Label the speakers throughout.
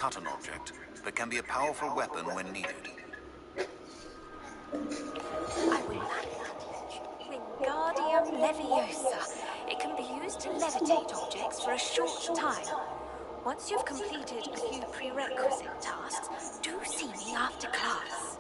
Speaker 1: cut an object, but can be a powerful weapon when needed.
Speaker 2: I will Wingardium Leviosa. It can be used to levitate objects for a short time. Once you've completed a few prerequisite tasks, do see me after class.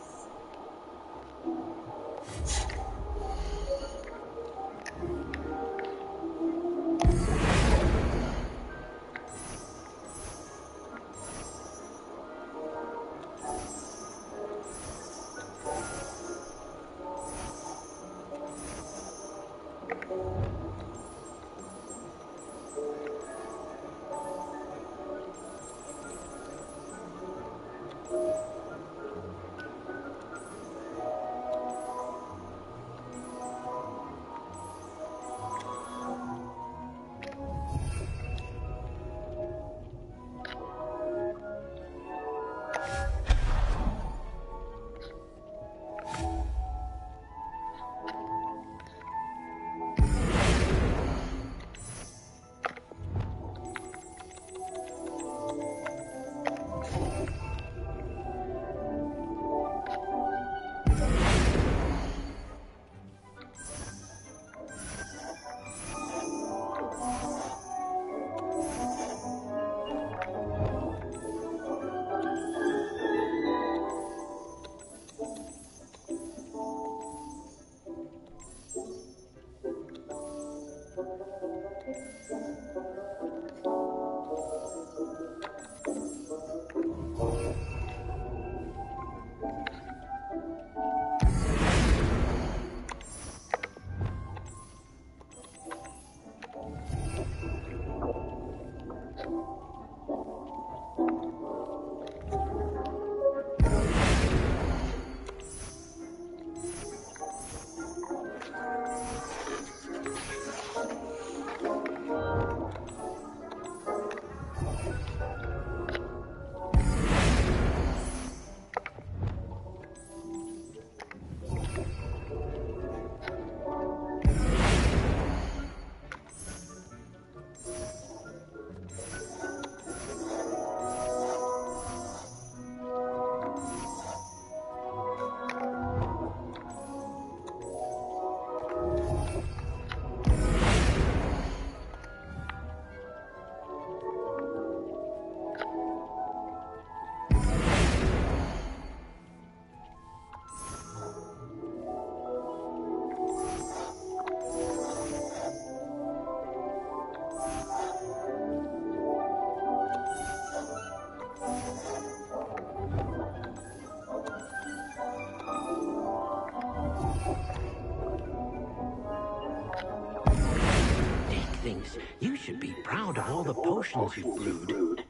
Speaker 3: Thinks you should be proud of all the potions you've brewed.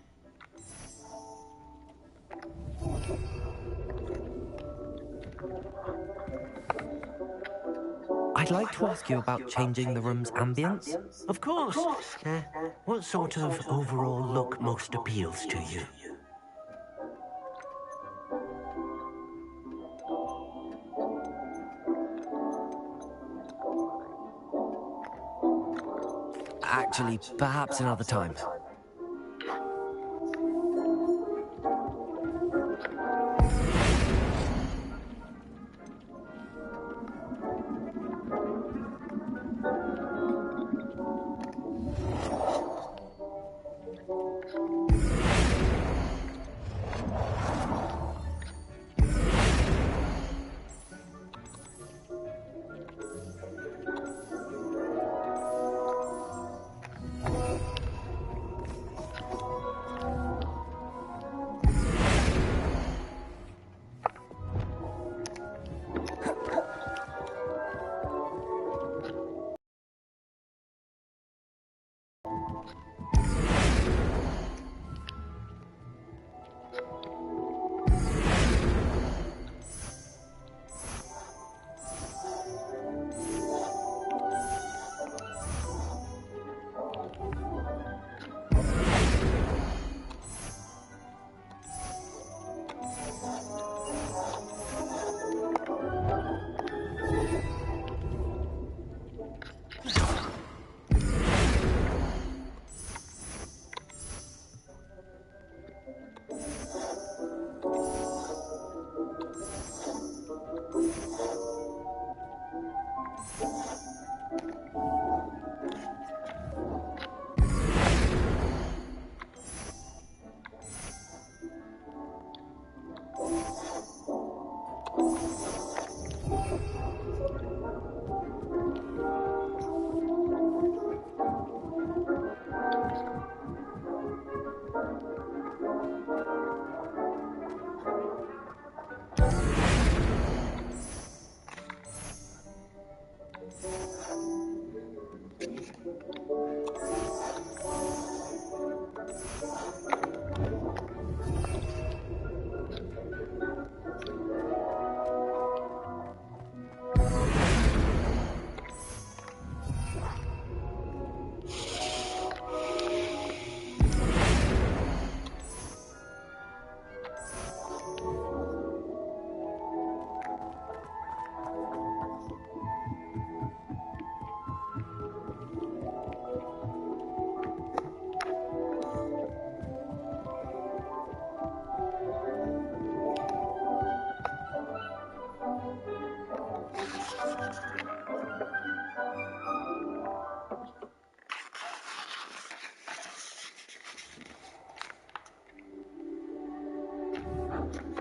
Speaker 4: I'd like to ask you about changing the room's ambience.
Speaker 3: Of course. What sort of overall look most appeals to you?
Speaker 4: Actually, perhaps another time.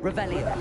Speaker 5: Revelio.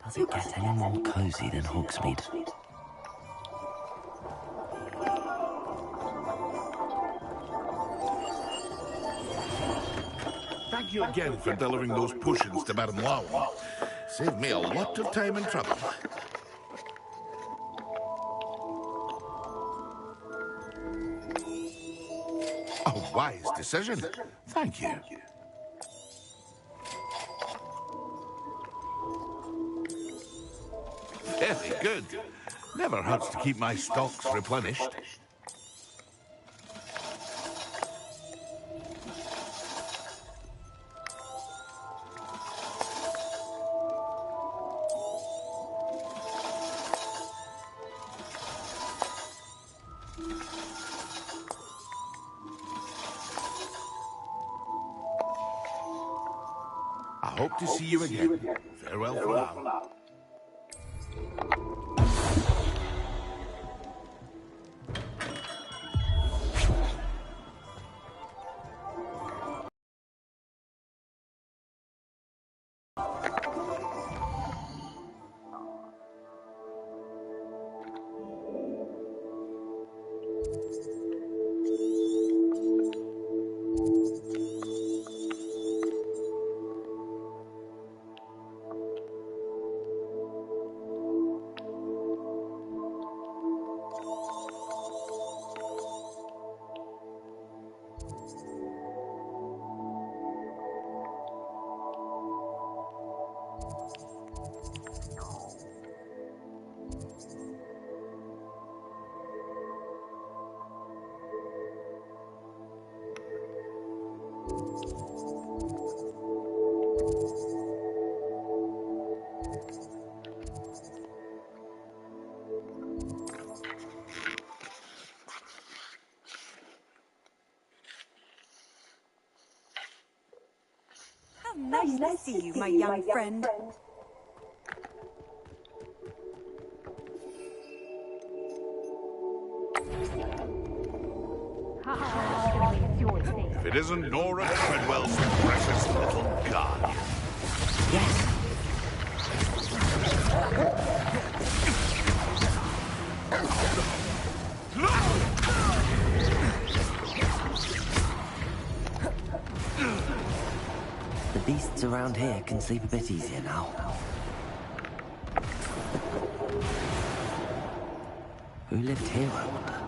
Speaker 3: Does it get any more cozy than Hogsmeade?
Speaker 6: Thank you again for delivering those potions to Madame Lawan. Saved me a lot of time and trouble. A wise decision. Thank you. Very good. Never hurts to keep my stocks replenished. I hope to see you again. Farewell for now.
Speaker 7: Nice to see you, my young friend.
Speaker 6: If it isn't Nora Treadwell's precious little guardian.
Speaker 3: Yes! The beasts around here can sleep a bit easier now. Who lived here, I wonder?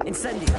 Speaker 4: Incendio.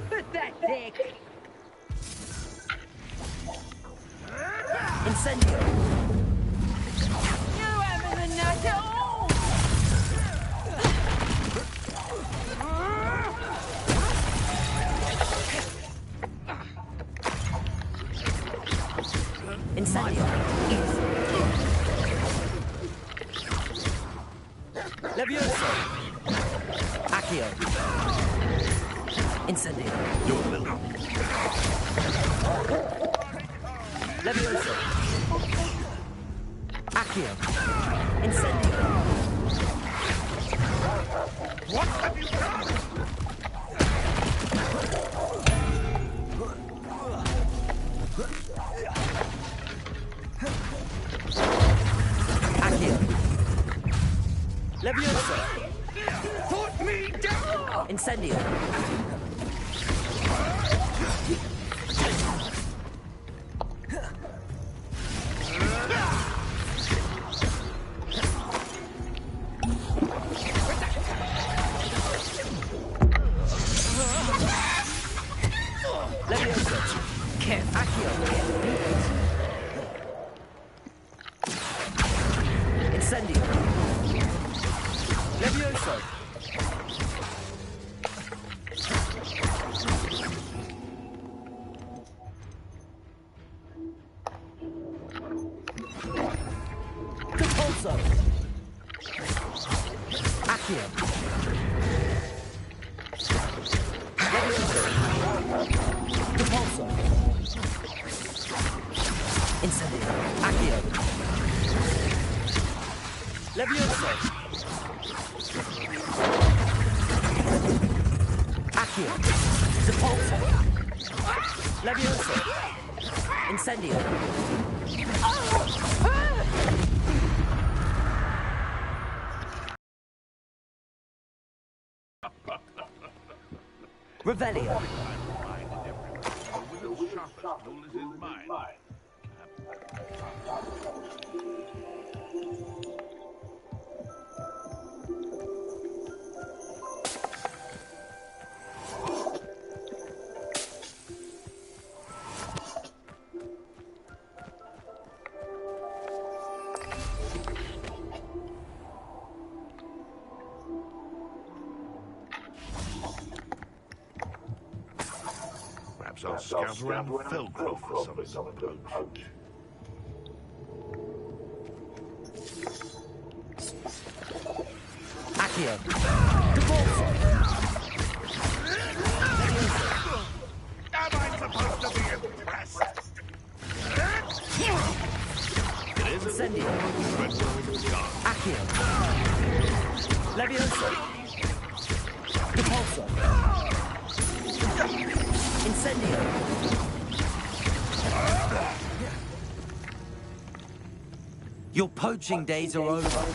Speaker 5: Pathetic!
Speaker 4: Incendio.
Speaker 5: You haven't the nut at all!
Speaker 4: Incendio. Levioso. Accio. Incendio. Levioso. Accio. Incendio.
Speaker 6: What have you done?
Speaker 4: Accio. Levioso.
Speaker 6: Put me down!
Speaker 4: Incendio. Levioso. Accio. Incendio. Levioso. Repulso. Accio. Levioso. Repulso. Incendio. Accio. Levioso. Accio. Repulso. Levioso. Incendio. Revelio.
Speaker 6: The will's sharpest tool is his mind. Perhaps I'll scout around Felgrove for some approach.
Speaker 4: Accio! Divorce!
Speaker 6: Am I supposed to be impressed? It is
Speaker 4: Incendio! Accio! Leviosa! Repulsor! Incendio! Your poaching days are over.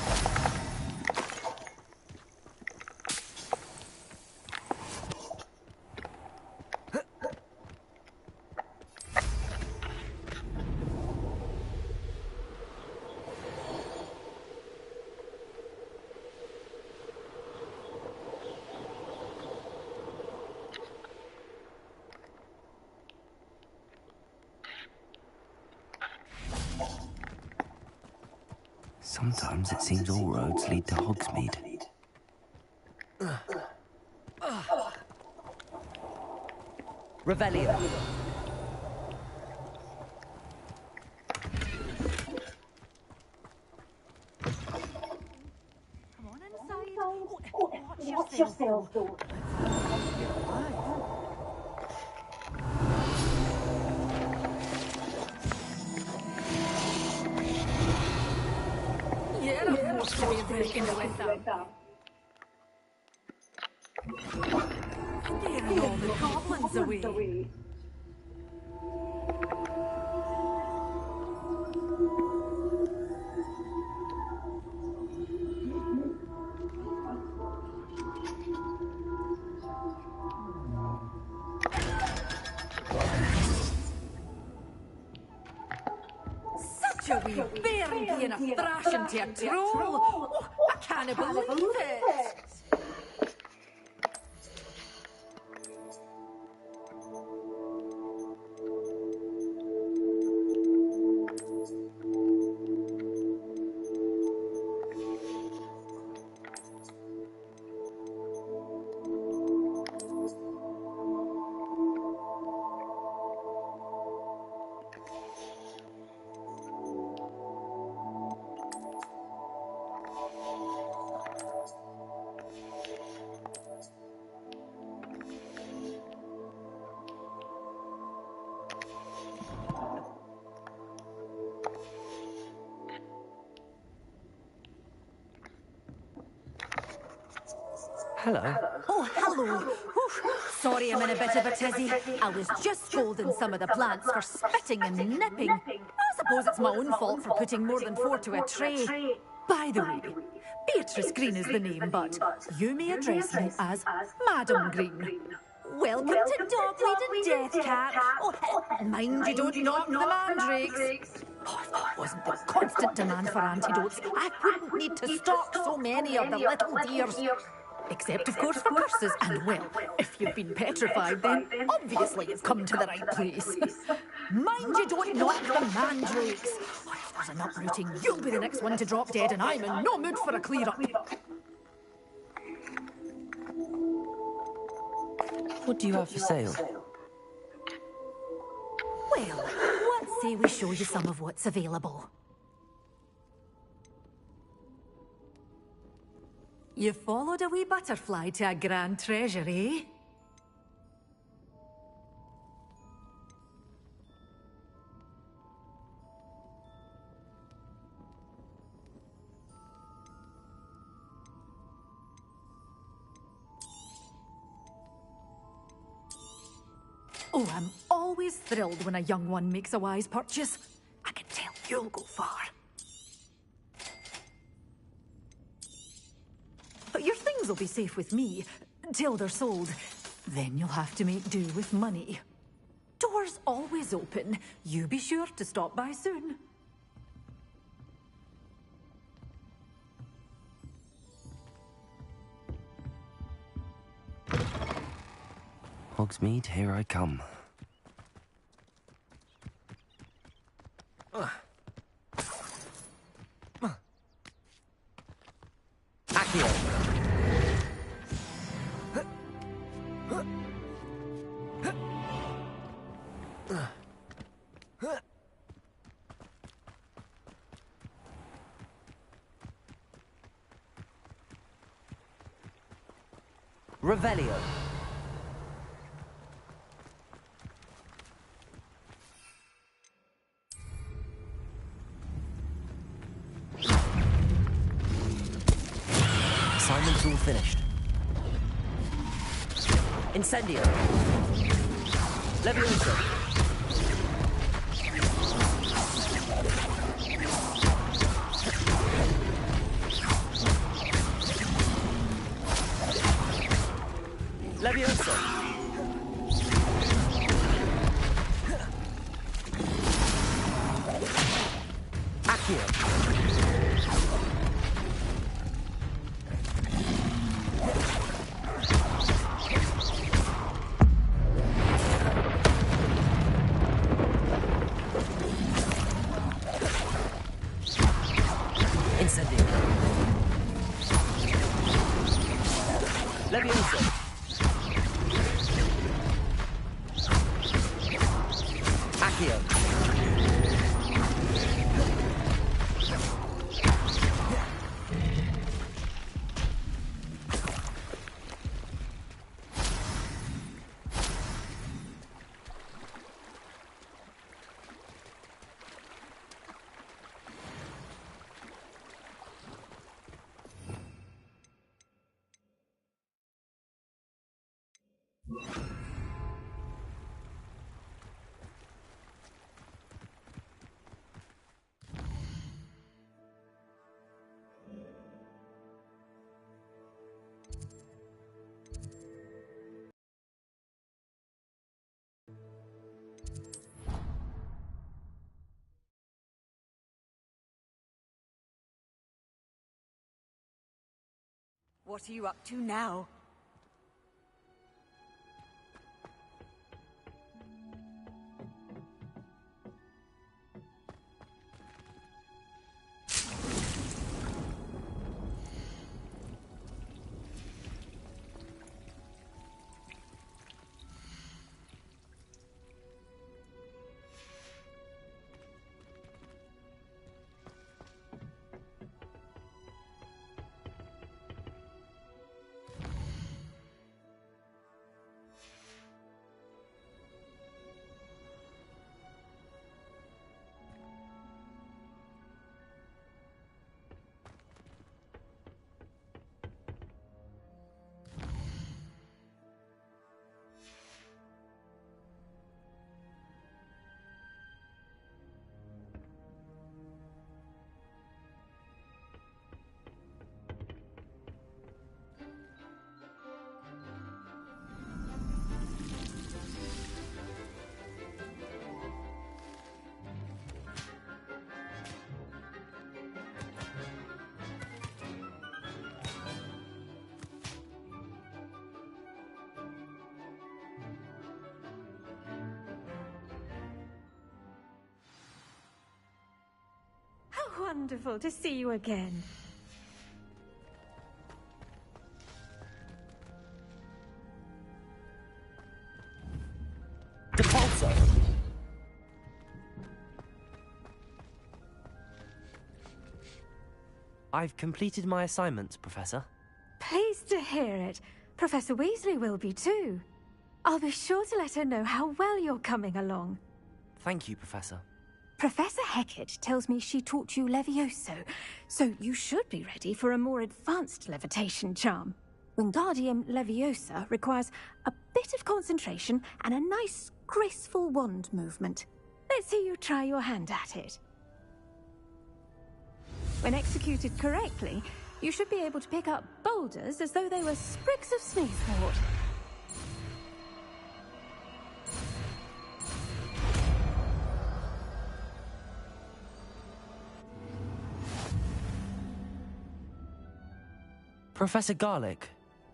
Speaker 4: Sometimes it seems all roads lead to Hogsmeade. Revelio.
Speaker 5: Come on inside. Watch yourself, though. Yeah, I'm forced to be breaking with them. Scaring all the goblins away. Such a wee bairn being a thrashing to a troll. Oh, I can't believe it.
Speaker 4: Hello.
Speaker 5: Oh, hello. Whew. Sorry I'm in a bit of a tizzy. I was just scolding some of the plants for spitting and nipping. I suppose it's my own fault for putting more than 4 to a tray. By the way, Beatrice Green is the name, but you may address me as Madam Green. Welcome to Dogweed and Death Cat. Oh, mind you don't knock the mandrakes. Oh, if there wasn't the constant demand for antidotes, I wouldn't need to stock so many of the little dears. Except, of course, for curses. And, well, if you've been petrified, then obviously you've come to the right place. Mind you don't knock the mandrakes. Oh, if there's an uprooting, you'll be the next one to drop dead, and I'm in no mood for a clear-up.
Speaker 4: What do you have for sale?
Speaker 5: Well, what say we show you some of what's available? You followed a wee butterfly to a grand treasure, eh? Oh, I'm always thrilled when a young one makes a wise purchase. I can tell you'll go far. But your things will be safe with me, till they're sold. Then you'll have to make do with money. Doors always open. You be sure to stop by soon.
Speaker 4: Hogsmeade, here I come. Accio! Revelio. Assignment's all finished. Incendio. Levioso. Levioso. Accio. Incendio. Levioso. Accio.
Speaker 7: What are you up to now?
Speaker 5: Wonderful to see you again.
Speaker 4: Depulso. I've completed my assignment, Professor.
Speaker 5: Pleased to hear it. Professor Weasley will be too. I'll be sure to let her know how well you're coming along.
Speaker 4: Thank you, Professor.
Speaker 5: Professor Hecat tells me she taught you Levioso, so you should be ready for a more advanced levitation charm. Wingardium Leviosa requires a bit of concentration and a nice, graceful wand movement. Let's see you try your hand at it. When executed correctly, you should be able to pick up boulders as though they were sprigs of sneezewort.
Speaker 4: Professor Garlick,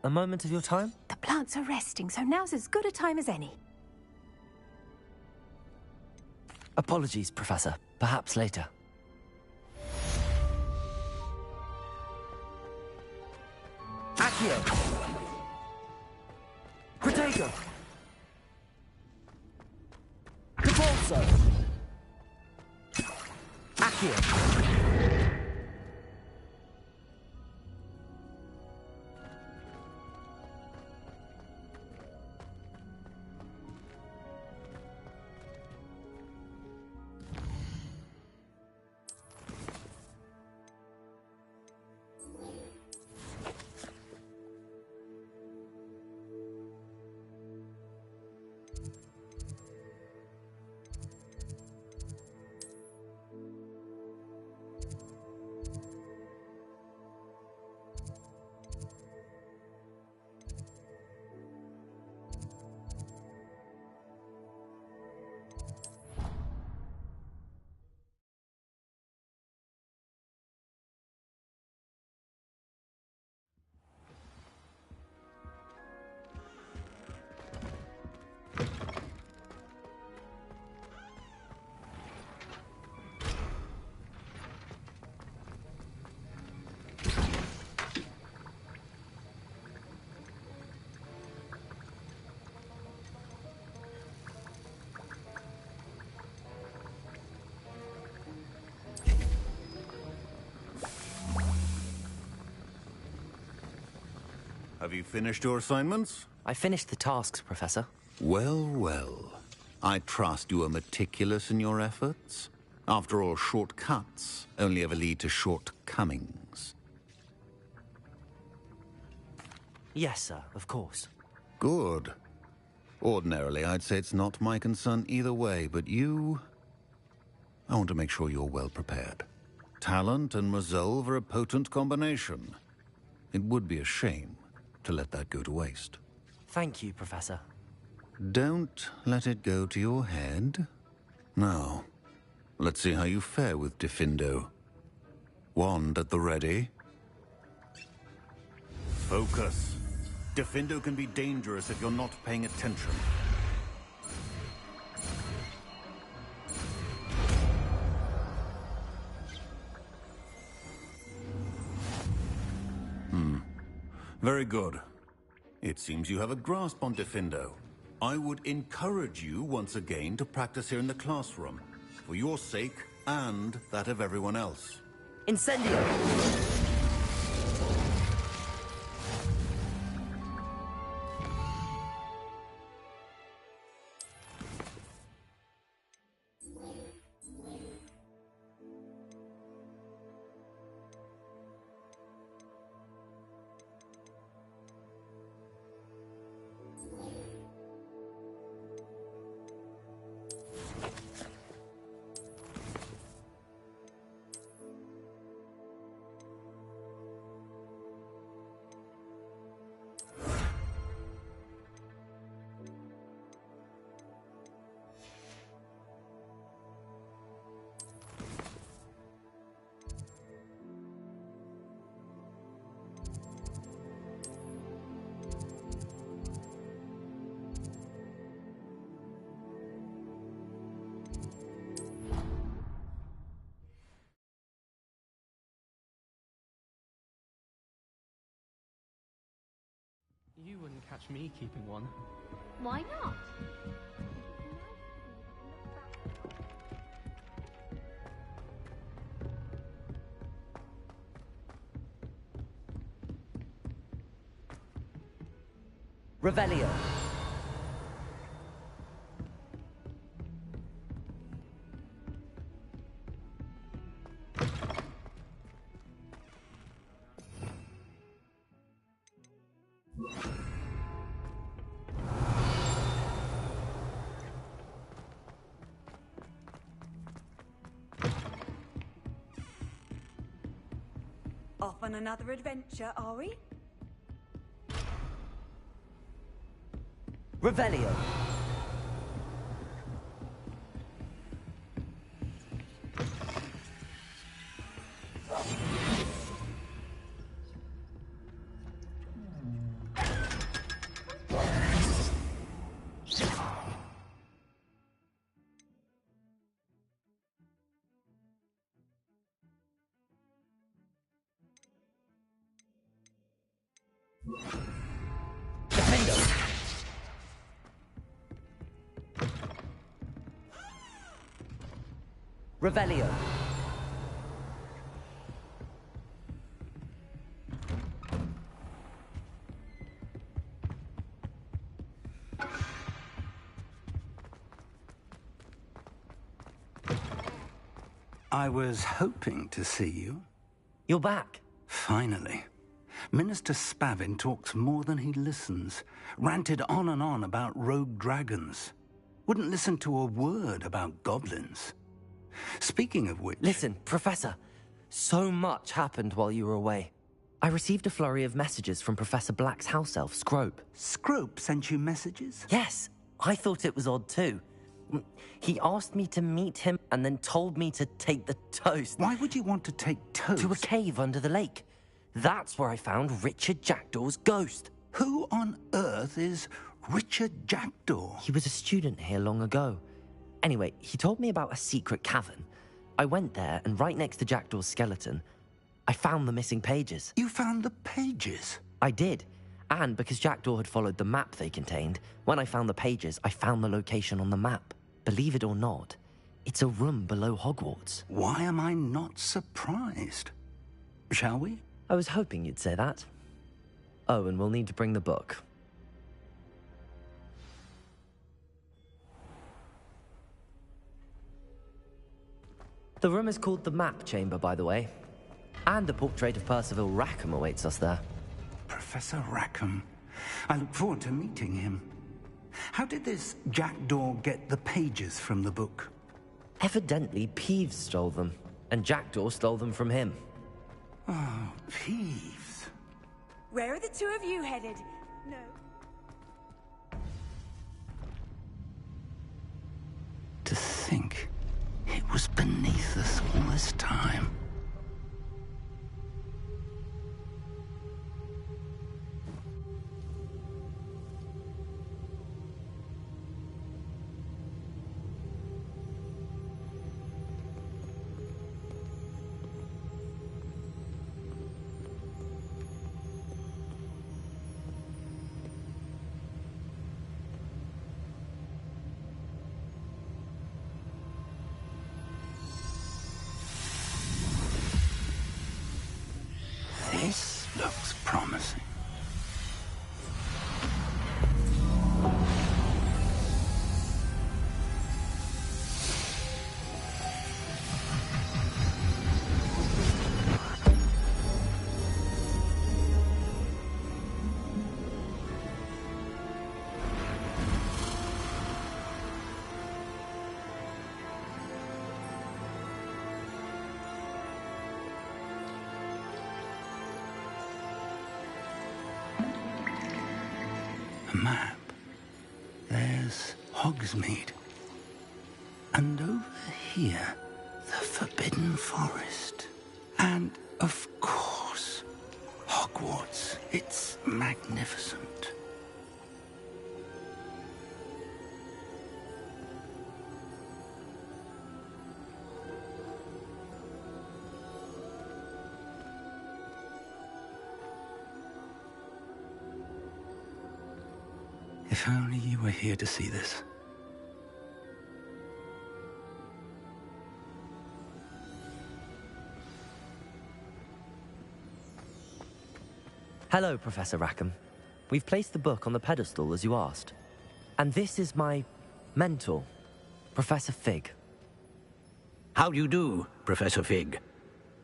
Speaker 4: a moment of your time?
Speaker 5: The plants are resting, so now's as good a time as any.
Speaker 4: Apologies, Professor. Perhaps later. Accio! Protego!
Speaker 8: so. Accio.
Speaker 1: Have you finished your assignments?
Speaker 4: I finished the tasks, Professor.
Speaker 1: Well, well. I trust you are meticulous in your efforts. After all, shortcuts only ever lead to shortcomings.
Speaker 4: Yes, sir, of course.
Speaker 1: Good. Ordinarily, I'd say it's not my concern either way, but you... I want to make sure you're well prepared. Talent and resolve are a potent combination. It would be a shame to let that go to waste.
Speaker 4: Thank you, Professor.
Speaker 1: Don't let it go to your head. Now, let's see how you fare with Diffindo. Wand at the ready. Focus. Diffindo can be dangerous if you're not paying attention. Very good. It seems you have a grasp on Diffindo. I would encourage you once again to practice here in the classroom, for your sake and that of everyone else.
Speaker 8: Incendio!
Speaker 9: You wouldn't catch me keeping one.
Speaker 2: Why not?
Speaker 8: Revelio.
Speaker 7: Off on another adventure, are we?
Speaker 8: Revelio. Defendo. Revelio.
Speaker 10: I was hoping to see you.
Speaker 8: You're back.
Speaker 10: Finally. Minister Spavin talks more than he listens. Ranted on and on about rogue dragons. Wouldn't listen to a word about goblins. Speaking of which...
Speaker 4: Listen, Professor. So much happened while you were away. I received a flurry of messages from Professor Black's house elf, Scrope.
Speaker 10: Scrope sent you messages?
Speaker 4: Yes, I thought it was odd too. He asked me to meet him and then told me to take the toast.
Speaker 10: Why would you want to take toast?
Speaker 4: To a cave under the lake. That's where I found Richard Jackdaw's ghost.
Speaker 10: Who on earth is Richard Jackdaw?
Speaker 4: He was a student here long ago. Anyway, he told me about a secret cavern. I went there, and right next to Jackdaw's skeleton, I found the missing pages.
Speaker 10: You found the pages?
Speaker 4: I did. And because Jackdaw had followed the map they contained, when I found the pages, I found the location on the map. Believe it or not, it's a room below Hogwarts.
Speaker 10: Why am I not surprised? Shall we?
Speaker 4: I was hoping you'd say that. Oh, and we'll need to bring the book. The room is called the Map Chamber, by the way. And a portrait of Percival Rackham awaits us there.
Speaker 10: Professor Rackham. I look forward to meeting him. How did this Jackdaw get the pages from the book?
Speaker 4: Evidently, Peeves stole them, and Jackdaw stole them from him.
Speaker 10: Oh, Peeves.
Speaker 7: Where are the two of you headed? No.
Speaker 10: To think it was beneath us all this time. This looks promising. A map. There's Hogsmeade. And over here, the Forbidden Forest. And, of course, Hogwarts. It's magnificent. If only you were here to see this.
Speaker 4: Hello, Professor Rackham. We've placed the book on the pedestal as you asked. And this is my mentor, Professor Fig.
Speaker 3: How do you do, Professor Fig?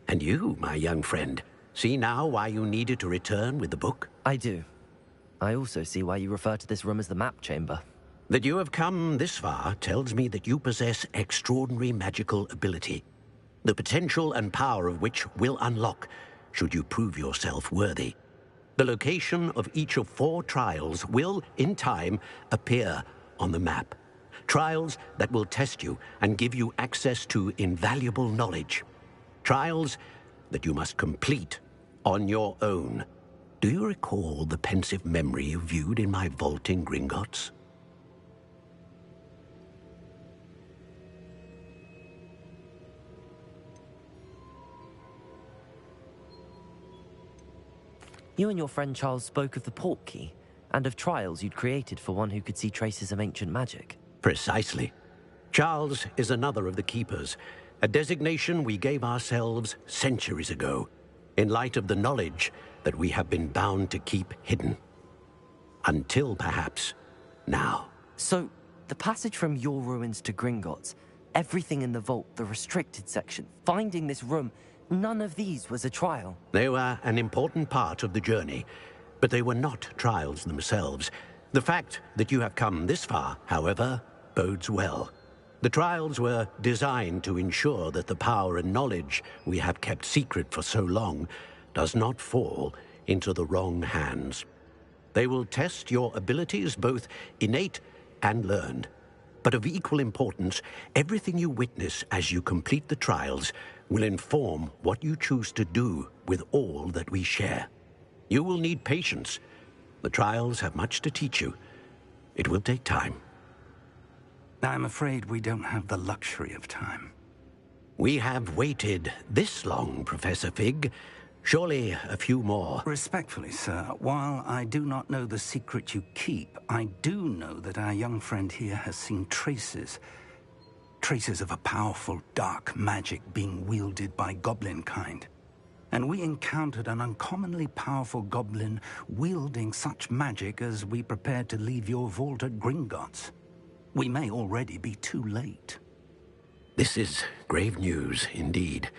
Speaker 3: And you, my young friend, see now why you needed to return with the book?
Speaker 4: I do. I also see why you refer to this room as the Map Chamber.
Speaker 3: That you have come this far tells me that you possess extraordinary magical ability, the potential and power of which will unlock should you prove yourself worthy. The location of each of 4 trials will, in time, appear on the map. Trials that will test you and give you access to invaluable knowledge. Trials that you must complete on your own. Do you recall the pensive memory you viewed in my vault in Gringotts?
Speaker 4: You and your friend Charles spoke of the portkey, and of trials you'd created for one who could see traces of ancient magic.
Speaker 3: Precisely. Charles is another of the keepers, a designation we gave ourselves centuries ago, in light of the knowledge that we have been bound to keep hidden. Until, perhaps, now.
Speaker 4: So, the passage from your ruins to Gringotts, everything in the vault, the restricted section, finding this room, none of these was a trial.
Speaker 3: They were an important part of the journey, but they were not trials themselves. The fact that you have come this far, however, bodes well. The trials were designed to ensure that the power and knowledge we have kept secret for so long does not fall into the wrong hands. They will test your abilities, both innate and learned. But of equal importance, everything you witness as you complete the trials will inform what you choose to do with all that we share. You will need patience. The trials have much to teach you. It will take time.
Speaker 10: I'm afraid we don't have the luxury of time.
Speaker 3: We have waited this long, Professor Fig. Surely a few more.
Speaker 10: Respectfully, sir, while I do not know the secret you keep, I do know that our young friend here has seen traces of a powerful dark magic being wielded by goblin kind. And we encountered an uncommonly powerful goblin wielding such magic as we prepared to leave your vault at Gringotts. We may already be too late.
Speaker 3: This is grave news, indeed.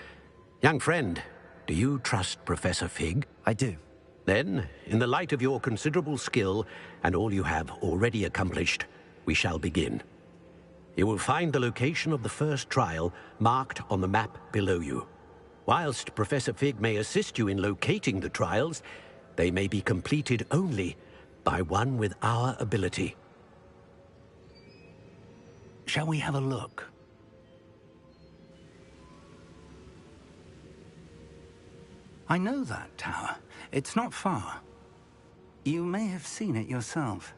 Speaker 3: Young friend, do you trust Professor Fig?
Speaker 4: I do.
Speaker 3: Then, in the light of your considerable skill and all you have already accomplished, we shall begin. You will find the location of the first trial marked on the map below you. Whilst Professor Fig may assist you in locating the trials, they may be completed only by one with our ability.
Speaker 10: Shall we have a look? I know that tower. It's not far. You may have seen it yourself.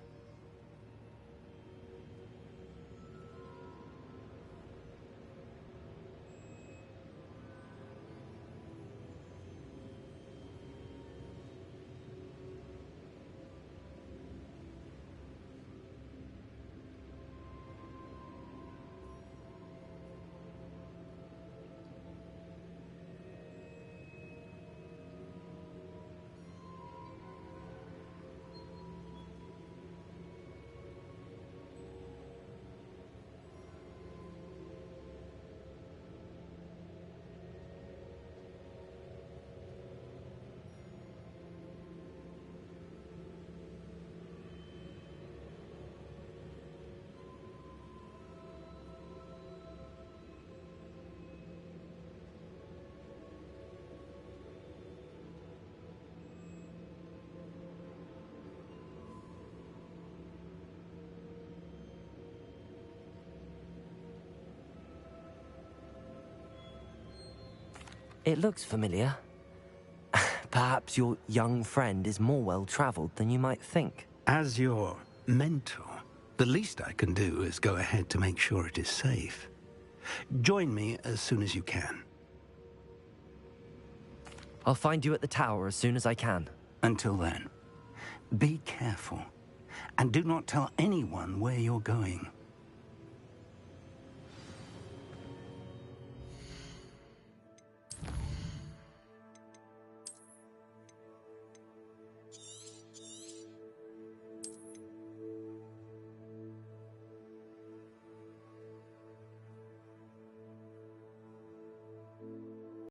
Speaker 4: It looks familiar. Perhaps your young friend is more well-traveled than you might think.
Speaker 10: As your mentor, the least I can do is go ahead to make sure it is safe. Join me as soon as you can.
Speaker 4: I'll find you at the tower as soon as I can.
Speaker 10: Until then, be careful, and do not tell anyone where you're going.